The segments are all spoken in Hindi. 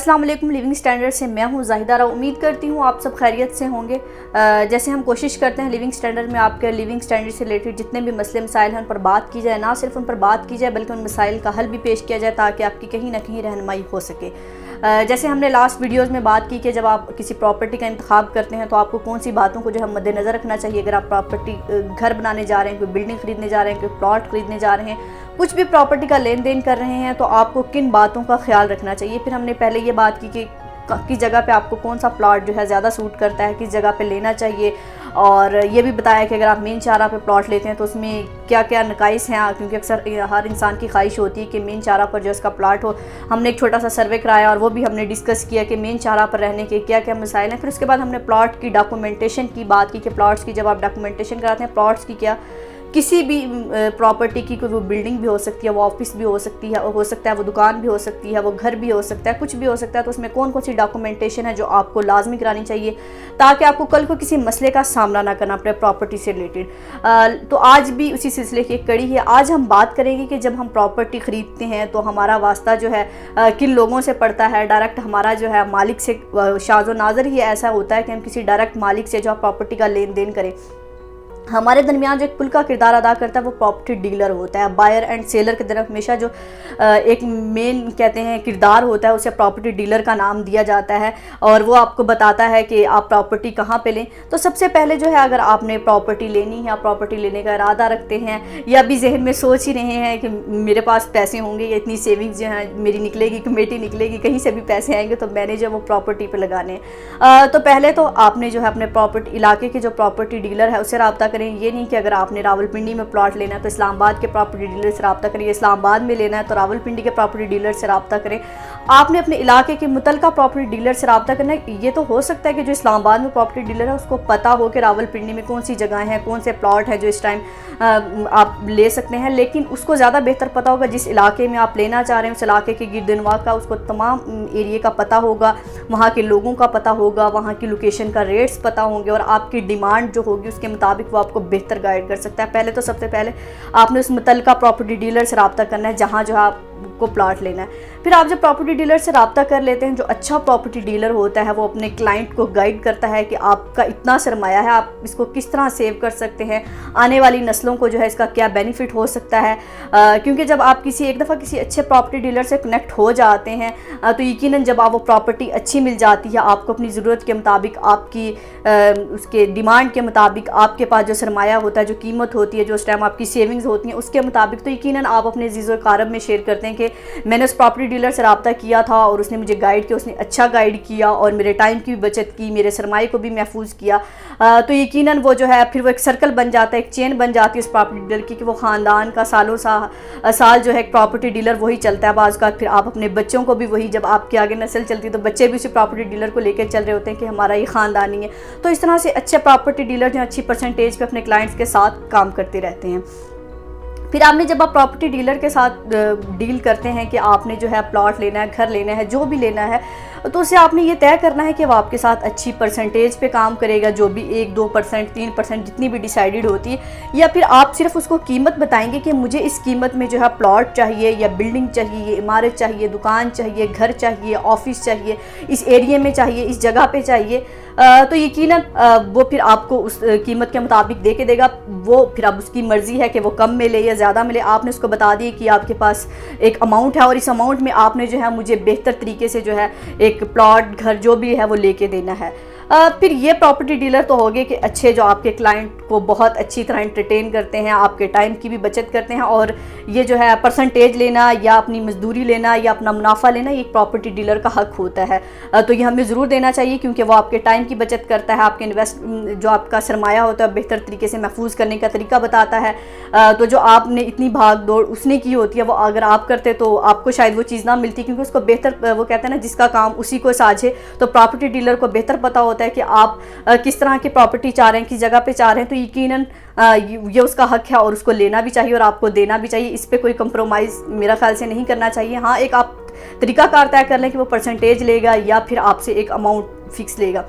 अस्सलाम वालेकुम। लिविंग स्टैंडर्ड से मैं हूँ ज़ाहिदा। उम्मीद करती हूँ आप सब खैरियत से होंगे। जैसे हम कोशिश करते हैं लिविंग स्टैंडर्ड में आपके लिविंग स्टैंडर्ड से रिलेटेड जितने भी मसले मसाइल हैं उन पर बात की जाए, ना सिर्फ उन पर बात की जाए बल्कि उन मसाइल का हल भी पेश किया जाए ताकि आपकी कहीं ना कहीं रहनुमाई हो सके। जैसे हमने लास्ट वीडियोज़ में बात की कि जब आप किसी प्रॉपर्टी का इंतखाब करते हैं तो आपको कौन सी बातों को जो है मद्देनज़र रखना चाहिए। अगर आप प्रॉपर्टी घर बनाने जा रहे हैं, कोई बिल्डिंग ख़रीदने जा रहे हैं, कोई प्लॉट ख़रीदने जा रहे हैं, कुछ भी प्रॉपर्टी का लेन देन कर रहे हैं तो आपको किन बातों का ख्याल रखना चाहिए। फिर हमने पहले ये बात की कि किस जगह पे आपको कौन सा प्लॉट जो है ज़्यादा सूट करता है, किस जगह पे लेना चाहिए, और ये भी बताया कि अगर आप मेन चारा पे प्लॉट लेते हैं तो उसमें क्या क्या नकाइस हैं, क्योंकि अक्सर हर इंसान की ख्वाहिश होती है कि मेन चारा पर जो उसका प्लॉट हो। हमने एक छोटा सा सर्वे कराया और वो भी हमने डिस्कस किया कि मेन चारा पर रहने के क्या क्या मसाइल हैं। फिर उसके बाद हमने प्लॉट की डॉक्यूमेंटेशन की बात की कि प्लॉट्स की जब आप डॉक्यूमेंटेशन कराते हैं प्लॉट्स की, क्या किसी भी प्रॉपर्टी की कोई वो बिल्डिंग भी हो सकती है, वो ऑफिस भी हो सकता है वो दुकान भी हो सकती है, वो घर भी हो सकता है, कुछ भी हो सकता है, तो उसमें कौन कौन सी डॉक्यूमेंटेशन है जो आपको लाजमी करानी चाहिए ताकि आपको कल को किसी मसले का सामना ना करना पड़े प्रॉपर्टी से रिलेटेड। तो आज भी उसी सिलसिले की एक कड़ी है। आज हम बात करेंगे कि जब हम प्रॉपर्टी ख़रीदते हैं तो हमारा वास्ता जो है किन लोगों से पड़ता है। डायरेक्ट हमारा जो है मालिक से शाज़ो नाज़र ही ऐसा होता है कि हम किसी डायरेक्ट मालिक से जो प्रॉपर्टी का लेन देन करें। हमारे दरमियान जो एक पुल का किरदार अदा करता है वो प्रॉपर्टी डीलर होता है। बायर एंड सेलर की तरफ हमेशा जो एक मेन कहते हैं किरदार होता है उसे प्रॉपर्टी डीलर का नाम दिया जाता है और वो आपको बताता है कि आप प्रॉपर्टी कहाँ पे लें। तो सबसे पहले जो है अगर आपने प्रॉपर्टी लेनी है, आप प्रॉपर्टी लेने का इरादा रखते हैं या अभी जहन में सोच ही रहे हैं कि मेरे पास पैसे होंगे या इतनी सेविंग्स जो है मेरी निकलेगी, कमेटी निकलेगी, कहीं से भी पैसे आएंगे तो मैंने जो वो प्रॉपर्टी पर लगाने तो पहले तो आपने जो है अपने प्रॉपर्टी इलाके के जो प्रॉपर्टी डीलर है उससे रब्ता। ये नहीं कि अगर आपने रावलपिंडी में प्लॉट लेना है तो इस्लामाबाद के प्रॉपर्टी डीलर से रब्ता करें, इस्लामाबाद में लेना है तो रावलपिंडी के प्रॉपर्टी डीलर से रब्ता करें। आपने अपने इलाके के मुतलका प्रॉपर्टी डीलर से रब्ता करना है। ये तो हो सकता है कि जो इस्लामाबाद में प्रॉपर्टी डीलर है उसको पता हो कि रावलपिंडी में कौन सी जगह हैं, कौन से प्लॉट हैं जो इस टाइम आप ले सकते हैं, लेकिन उसको ज़्यादा बेहतर पता होगा जिस इलाके में आप लेना चाह रहे हैं उस इलाके के गिरदनवा का उसको तमाम एरिए का पता होगा, वहाँ के लोगों का पता होगा, वहाँ की लोकेशन का रेट्स पता होंगे और आपकी डिमांड जो होगी उसके मुताबिक वो आपको बेहतर गाइड कर सकता है। पहले तो सबसे पहले आपने उस मुतलका प्रॉपर्टी डीलर से रब्ता करना है जहाँ जो आपको प्लॉट लेना है। फिर आप जब प्रॉपर्टी डीलर से रब्ता कर लेते हैं, जो अच्छा प्रॉपर्टी डीलर होता है वो अपने क्लाइंट को गाइड करता है कि आपका इतना सरमाया है, आप इसको किस तरह सेव कर सकते हैं, आने वाली नस्लों को जो है इसका क्या बेनिफिट हो सकता है। क्योंकि जब आप एक दफ़ा किसी अच्छे प्रॉपर्टी डीलर से कनेक्ट हो जाते हैं तो यकीनन जब आप वो प्रॉपर्टी अच्छी मिल जाती है, आपको अपनी ज़रूरत के मुताबिक, आपकी उसके डिमांड के मुताबिक, आपके पास जो सरमाया होता है, जो कीमत होती है, जो उस टाइम आपकी सेविंग्स होती हैं उसके मुताबिक, तो यकीनन आप अपने अज़ीज़ व अक़ारब में शेयर करते हैं कि मैंने उस प्रॉपर्टी डीलर से रब्ता किया था और उसने मुझे गाइड किया, उसने अच्छा गाइड किया और मेरे टाइम की भी बचत की, मेरे सरमाए को भी महफूज किया। तो यकीनन वो जो है फिर वो एक सर्कल बन जाता है, एक चेन बन जाती है उस प्रॉपर्टी डीलर की कि वो ख़ानदान का सालों साल जो है एक प्रॉपर्टी डीलर वही चलता है। बाज़ का फिर आप अपने बच्चों को भी वही, जब आपके आगे नस्ल चलती है तो बच्चे भी उसी प्रॉपर्टी डीलर को लेकर चल रहे होते हैं कि हमारा ये ख़ानदानी है। तो इस तरह से अच्छे प्रॉपर्टी डीलर जो अच्छी परसेंटेज पे अपने क्लाइंट्स के साथ काम करते रहते हैं। फिर आपने जब आप प्रॉपर्टी डीलर के साथ डील करते हैं कि आपने जो है प्लॉट लेना है, घर लेना है, जो भी लेना है, तो उससे आपने ये तय करना है कि वो आपके साथ अच्छी परसेंटेज पे काम करेगा, जो भी 1-2%, 3% जितनी भी डिसाइडेड होती है, या फिर आप सिर्फ उसको कीमत बताएंगे कि मुझे इस कीमत में जो है प्लॉट चाहिए या बिल्डिंग चाहिए, इमारत चाहिए, दुकान चाहिए, घर चाहिए, ऑफिस चाहिए, इस एरिए में चाहिए, इस जगह पे चाहिए। तो यकीनन वो फिर आपको उस कीमत के मुताबिक दे के देगा। वो फिर अब उसकी मर्ज़ी है कि वो कम मिले या ज़्यादा मिले। आपने उसको बता दिया कि आपके पास एक अमाउंट है और इस अमाउंट में आपने जो है मुझे बेहतर तरीके से जो है एक प्लॉट, घर जो भी है वो लेके देना है। फिर ये प्रॉपर्टी डीलर तो हो गए कि अच्छे, जो आपके क्लाइंट को बहुत अच्छी तरह एंटरटेन करते हैं, आपके टाइम की भी बचत करते हैं, और ये जो है परसेंटेज लेना या अपनी मजदूरी लेना या अपना मुनाफा लेना ये एक प्रॉपर्टी डीलर का हक होता है। तो ये हमें ज़रूर देना चाहिए क्योंकि वो आपके टाइम की बचत करता है, आपके जो आपका सरमाया होता है बेहतर तरीके से महफूज करने का तरीका बताता है। तो जो आपने इतनी भाग दौड़ उसने की होती है वो अगर आप करते तो आपको शायद वो चीज़ ना मिलती, क्योंकि उसको बेहतर, वो कहते हैं ना जिसका काम उसी को साझे, तो प्रॉपर्टी डीलर को बेहतर पता होता है कि आप किस तरह की प्रॉपर्टी चाह रहे हैं, किस जगह पे चाह रहे हैं। तो यकीनन ये उसका हक है और उसको लेना भी चाहिए और आपको देना भी चाहिए। इस पे कोई कंप्रोमाइज़ मेरा ख्याल से नहीं करना चाहिए। हाँ, एक आप तरीकाकार तय कर लें कि वो परसेंटेज लेगा या फिर आपसे एक अमाउंट फ़िक्स लेगा।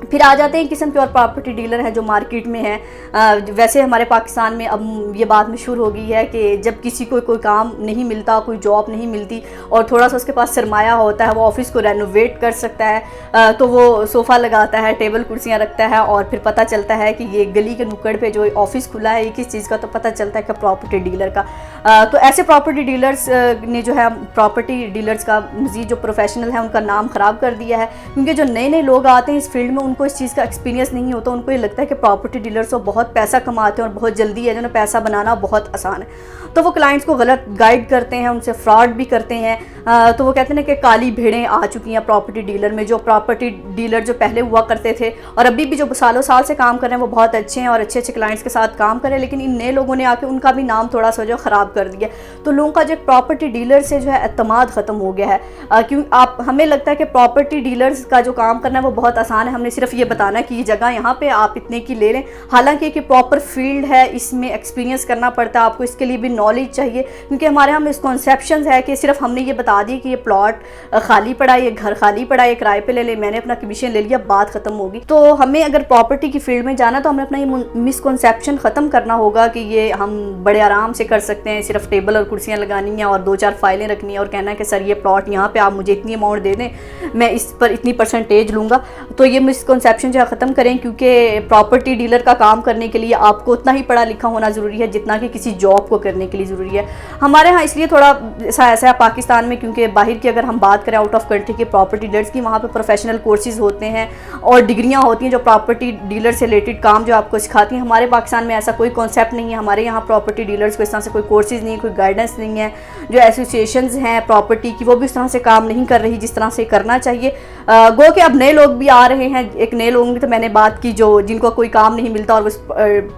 फिर आ जाते हैं किस्म के और प्रॉपर्टी डीलर हैं जो मार्केट में हैं। वैसे हमारे पाकिस्तान में अब ये बात मशहूर हो गई है कि जब किसी को कोई काम नहीं मिलता, कोई जॉब नहीं मिलती और थोड़ा सा उसके पास सरमाया होता है, वो ऑफिस को रेनोवेट कर सकता है, तो वो सोफ़ा लगाता है, टेबल कुर्सियाँ रखता है और फिर पता चलता है कि ये गली के नुक्कड़ पे जो ऑफिस खुला है ये किस चीज़ का, तो पता चलता है कि प्रॉपर्टी डीलर का। तो ऐसे प्रॉपर्टी डीलर्स ने जो है प्रॉपर्टी डीलर्स का मज़ीद जो प्रोफेशनल है उनका नाम ख़राब कर दिया है, क्योंकि जो नए नए लोग आते हैं इस फील्ड में उनको इस चीज़ का एक्सपीरियंस नहीं होता। उनको ये लगता है कि प्रॉपर्टी डीलर्स तो बहुत पैसा कमाते हैं और बहुत जल्दी है, जो ना पैसा बनाना बहुत आसान है, तो वो क्लाइंट्स को गलत गाइड करते हैं, उनसे फ्रॉड भी करते हैं। तो वो कहते हैं कि काली भेड़ें आ चुकी हैं प्रॉपर्टी डीलर में। जो प्रॉपर्टी डीलर जो पहले हुआ करते थे और अभी भी जो सालों साल से काम कर रहे हैं वो बहुत अच्छे हैं और अच्छे अच्छे क्लाइंट्स के साथ काम करें, लेकिन इन नए लोगों ने आके उनका भी नाम थोड़ा सा जो ख़राब कर दिया। तो लोगों का जो प्रॉपर्टी डीलर से जो है एतमाद ख़त्म हो गया है। क्यों आप हमें लगता है कि प्रॉपर्टी डीलर्स का जो काम करना है वो बहुत आसान है, हमने सिर्फ ये बताना कि ये जगह यहाँ पे आप इतने की ले लें। हालांकि कि प्रॉपर फील्ड है, इसमें एक्सपीरियंस करना पड़ता है आपको, इसके लिए भी नॉलेज चाहिए, क्योंकि हमारे यहाँ मिसकॉन्सेप्शंस है कि सिर्फ हमने ये बता दी कि ये प्लॉट खाली पड़ा है, ये घर खाली पड़ा है, ये किराए पे ले ले, मैंने अपना कमीशन ले लिया, बात ख़त्म होगी। तो हमें अगर प्रॉपर्टी की फील्ड में जाना तो हमें अपना ये मिसकॉन्सेप्शन ख़त्म करना होगा कि ये हम बड़े आराम से कर सकते हैं, सिर्फ टेबल और कुर्सियाँ लगानी है और 2-4 फाइलें रखनी है और कहना है कि सर ये प्लॉट यहाँ पे आप मुझे इतनी अमाउंट दे दें, मैं इस पर इतनी परसेंटेज लूँगा। तो ये मिसकॉन्सेप्शन जो है ख़त्म करें, क्योंकि प्रॉपर्टी डीलर का काम करने के लिए आपको उतना ही पढ़ा लिखा होना ज़रूरी है जितना कि किसी जॉब को करने के लिए ज़रूरी है। हमारे यहाँ इसलिए थोड़ा ऐसा है पाकिस्तान में, क्योंकि बाहर की अगर हम बात करें आउट ऑफ कंट्री के प्रॉपर्टी डीलर्स की, वहाँ पे प्रोफेशनल कोर्सेज होते हैं और डिग्रियाँ होती हैं जो प्रॉपर्टी डीलर से रिलेटेड काम जो आपको सिखाती हैं। हमारे पाकिस्तान में ऐसा कोई कॉन्सेप्ट नहीं है। हमारे यहाँ प्रॉपर्टी डीलर्स को इस तरह से कोई कोर्सेज नहीं है, कोई गाइडेंस नहीं है। जो एसोसिएशंस हैं प्रॉपर्टी की वो भी इस तरह से काम नहीं कर रही जिस तरह से करना चाहिए। गो कि अब नए लोग भी आ रहे हैं। एक नए लोगों की तो मैंने बात की जो जिनको कोई काम नहीं मिलता और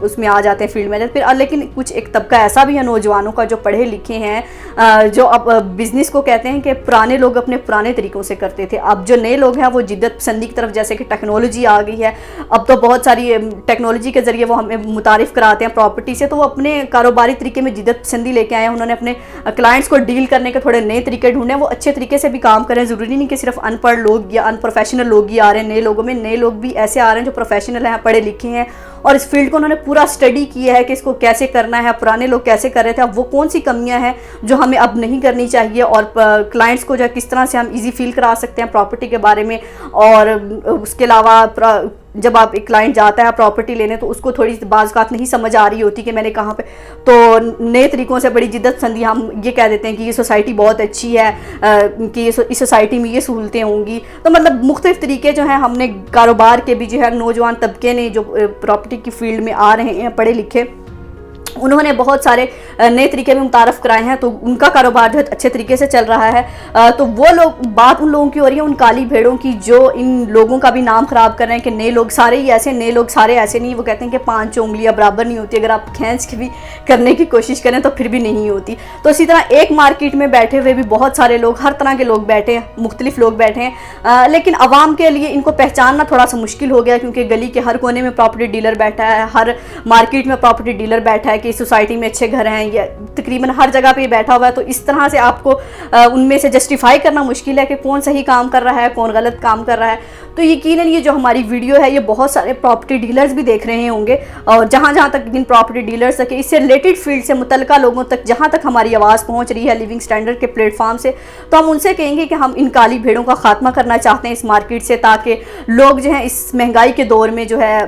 उसमें आ जाते हैं फील्ड में फिर, लेकिन कुछ एक तबका ऐसा भी है नौजवानों का जो पढ़े लिखे हैं, जो अब बिज़नेस को कहते हैं कि पुराने लोग अपने पुराने तरीक़ों से करते थे। अब जो नए लोग हैं वो जिद्दत पसंदी की तरफ, जैसे कि टेक्नोलॉजी आ गई है, अब तो बहुत सारी टेक्नोलॉजी के ज़रिए वो हमें मुतारिफ़ कराते हैं प्रॉपर्टी से, तो वो अपने कारोबारी तरीके में जिद्दत पसंदी लेके आए हैं। उन्होंने अपने क्लाइंट्स को डील करने के थोड़े नए तरीके ढूंढे, वो अच्छे तरीके से भी काम करें। ज़रूरी नहीं कि सिर्फ अनपढ़ लोग या अनप्रोफेशनल लोग ही आ रहे हैं नए लोगों में, नए लोग भी ऐसे आ रहे हैं जो प्रोफेशनल हैं, पढ़े लिखे हैं और इस फील्ड को उन्होंने पूरा स्टडी किया है कि इसको कैसे करना है, पुराने लोग कैसे कर रहे थे, अब वो कौन सी कमियां हैं जो हमें अब नहीं करनी चाहिए और क्लाइंट्स को जो है किस तरह से हम इजी फील करा सकते हैं प्रॉपर्टी के बारे में। और उसके अलावा जब आप एक क्लाइंट जाता है प्रॉपर्टी लेने तो उसको थोड़ी बात नहीं समझ आ रही होती कि मैंने कहाँ पे, तो नए तरीक़ों से बड़ी जिद्दत पसंदी हम ये कह देते हैं कि ये सोसाइटी बहुत अच्छी है, कि इस सोसाइटी में ये सहूलतें होंगी। तो मतलब मुख्तलिफ तरीके जो हैं हमने कारोबार के भी जो है नौजवान तबके ने जो प्रॉपर्टी की फील्ड में आ रहे हैं पढ़े लिखे, उन्होंने बहुत सारे नए तरीके में मुतारफ़ कराए हैं, तो उनका कारोबार जो है अच्छे तरीके से चल रहा है। तो वो लोग बात उन लोगों की हो रही है, उन काली भेड़ों की जो इन लोगों का भी नाम ख़राब कर रहे हैं कि नए लोग सारे ही ऐसे, नए लोग सारे ऐसे नहीं। वो कहते हैं कि 5 उंगलियां बराबर नहीं होती, अगर आप खींच के भी करने की कोशिश करें तो फिर भी नहीं होती। तो इसी तरह एक मार्केट में बैठे हुए भी बहुत सारे लोग, हर तरह के लोग बैठे हैं, मुख्तलिफ लोग बैठे हैं, लेकिन आवाम के लिए इनको पहचानना थोड़ा सा मुश्किल हो गया, क्योंकि गली के हर कोने में प्रॉपर्टी डीलर बैठा है, हर मार्केट में प्रॉपर्टी डीलर बैठा है कि सोसाइटी में अच्छे घर हैं, या तकरीबन हर जगह पे बैठा हुआ है। तो इस तरह से आपको उनमें से जस्टिफाई करना मुश्किल है कि कौन सही काम कर रहा है, कौन गलत काम कर रहा है। तो यकीनन ये जो हमारी वीडियो है ये बहुत सारे प्रॉपर्टी डीलर्स भी देख रहे होंगे, और जहाँ जहाँ तक जिन प्रॉपर्टी डीलर्स तक इससे रिलेटेड फील्ड से मुतल्लिका लोगों तक जहाँ तक हमारी आवाज़ पहुँच रही है लिविंग स्टैंडर्ड के प्लेटफॉर्म से, तो हम उनसे कहेंगे कि हम इन काली भेड़ों का खात्मा करना चाहते हैं इस मार्केट से, ताकि लोग जो हैं इस महंगाई के दौर में जो है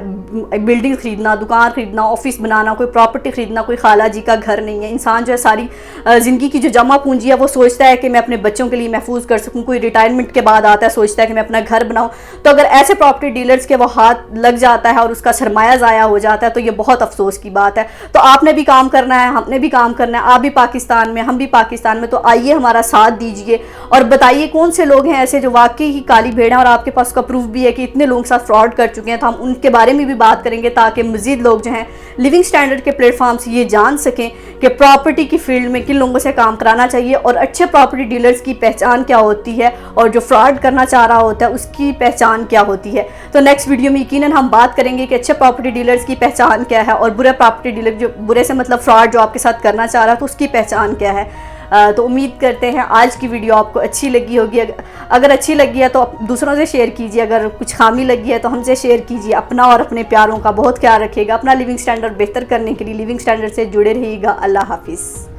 बिल्डिंग खरीदना, दुकान खरीदना, ऑफिस बनाना, कोई प्रॉपर्टी खरीदना कोई खाला जी का घर नहीं है। इंसान जो है सारी ज़िंदगी की जो जमा पूंजी है वो सोचता है कि मैं अपने बच्चों के लिए महफूज कर सकूं, कोई रिटायरमेंट के बाद आता है सोचता है कि मैं अपना घर बनाऊं। तो अगर ऐसे प्रॉपर्टी डीलर्स के वो हाथ लग जाता है और उसका सरमाया ज़ाया हो जाता है तो ये बहुत अफसोस की बात है। तो आपने भी काम करना है, हमने भी काम करना है, आप भी पाकिस्तान में, हम भी पाकिस्तान में, तो आइए हमारा साथ दीजिए और बताइए कौन से लोग हैं ऐसे जो वाकई ही काली भेड़ हैं और आपके पास उसका प्रूफ भी है कि इतने लोगों के साथ फ्रॉड कर चुके हैं। तो हम उनके बारे में भी बात करेंगे ताकि मज़ीद लोग जो हैं लिविंग स्टैंडर्ड के प्लेटफॉर्म से ये जान सकें कि प्रॉपर्टी की फील्ड में किन लोगों से काम कराना चाहिए और अच्छे प्रॉपर्टी डीलर्स की पहचान क्या होती है और जो फ्रॉड करना चाह रहा होता है उसकी पहचान क्या होती है। तो नेक्स्ट वीडियो में यकीनन हम बात करेंगे कि अच्छे प्रॉपर्टी डीलर्स की पहचान क्या है और बुरे प्रॉपर्टी डीलर, जो बुरे से मतलब फ्रॉड जो आपके साथ करना चाह रहा है, तो उसकी पहचान क्या है। तो उम्मीद करते हैं आज की वीडियो आपको अच्छी लगी होगी। अगर अच्छी लगी है तो दूसरों से शेयर कीजिए, अगर कुछ खामी लगी है तो हमसे शेयर कीजिए। अपना और अपने प्यारों का बहुत ख्याल रखिएगा। अपना लिविंग स्टैंडर्ड बेहतर करने के लिए लिविंग स्टैंडर्ड से जुड़े रहिएगा। अल्लाह हाफिज़।